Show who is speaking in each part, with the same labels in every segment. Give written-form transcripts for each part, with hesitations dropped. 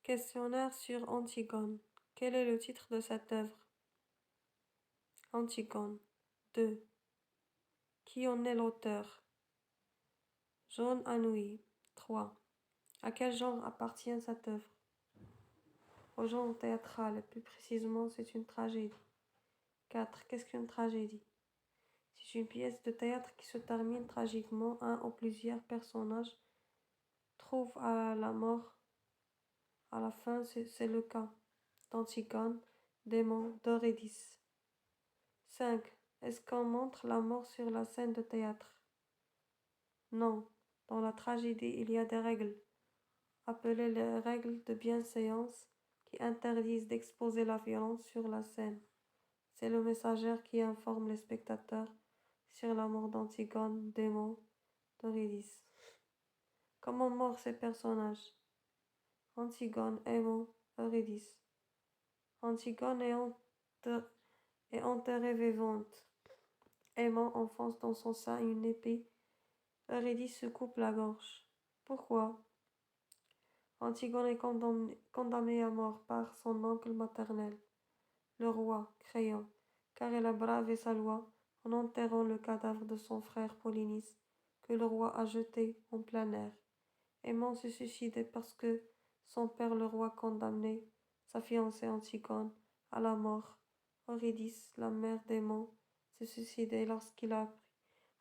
Speaker 1: Questionnaire sur Antigone. Quel est le titre de cette œuvre? Antigone. 2. Qui en est l'auteur? John Anouilh. 3. À quel genre appartient cette œuvre? Au genre théâtral, plus précisément, c'est une tragédie. 4. Qu'est-ce qu'une tragédie? C'est une pièce de théâtre qui se termine tragiquement. Un ou plusieurs personnages trouvent à la mort à la fin, c'est le cas d'Antigone, Démon, d'Eurydice. 5. Est-ce qu'on montre la mort sur la scène de théâtre? Non. Dans la tragédie, il y a des règles, appelées les règles de bienséance, qui interdisent d'exposer la violence sur la scène. C'est le messager qui informe les spectateurs sur la mort d'Antigone, Démon, d'Eurydice. Comment meurent ces personnages? Antigone, Démon, Eurydice. Antigone est enterrée vivante. Aimant enfonce dans son sein une épée. Eurydice se coupe la gorge. Pourquoi? Antigone est condamnée à mort par son oncle maternel, le roi Créon, car elle a bravé sa loi en enterrant le cadavre de son frère Polynice, que le roi a jeté en plein air. Aimant se suicidait parce que son père le roi condamnait sa fiancée Antigone à la mort. Eurydice, la mère d'Aimant, se suicidait lorsqu'il a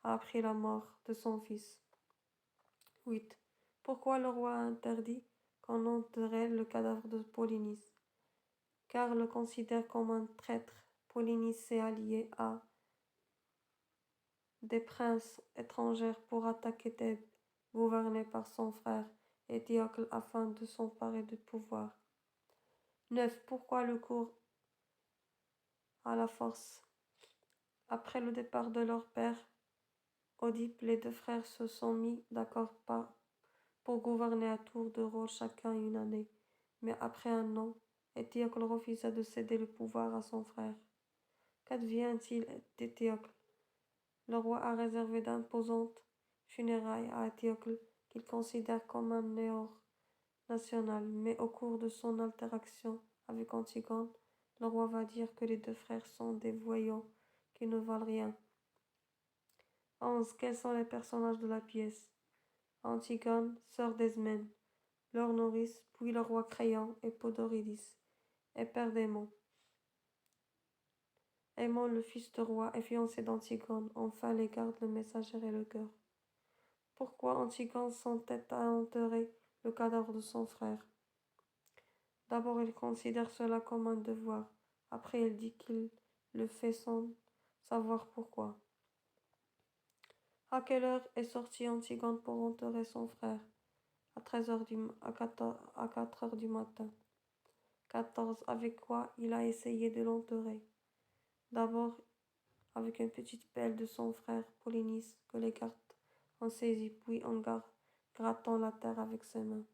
Speaker 1: appris la mort de son fils. 8. Pourquoi le roi a interdit qu'on enterrait le cadavre de Polynice? Car le considère comme un traître. Polynice s'est allié à des princes étrangers pour attaquer Thèbes, gouvernée par son frère Étiocle afin de s'emparer du pouvoir. 9. Pourquoi le cours à la force? Après le départ de leur père, Oedipe, les deux frères se sont mis d'accord pour gouverner à tour de rôle chacun une année. Mais après un an, Étiocle refusa de céder le pouvoir à son frère. Qu'advient-il d'Étiocle? Le roi a réservé d'imposantes funérailles à Étiocle, qu'il considère comme un héros national. Mais au cours de son interaction avec Antigone, le roi va dire que les deux frères sont des voyants qui ne valent rien. 11. Quels sont les personnages de la pièce? Antigone, sœur d'Esmène, leur nourrice, puis le roi Créon et Podoridice, et père d'Aimon. Aimon, le fils de roi, est fiancé d'Antigone. Enfin, les gardes, le messager et le cœur. Pourquoi Antigone s'entête à enterrer le cadavre de son frère? D'abord, il considère cela comme un devoir. Après, il dit qu'il le fait sans savoir pourquoi. À quelle heure est sortie Antigone pour enterrer son frère? À 4 heures du matin. 14. Avec quoi il a essayé de l'enterrer? D'abord, avec une petite pelle de son frère Polynice que les gardes ont saisie, puis en grattant la terre avec ses mains.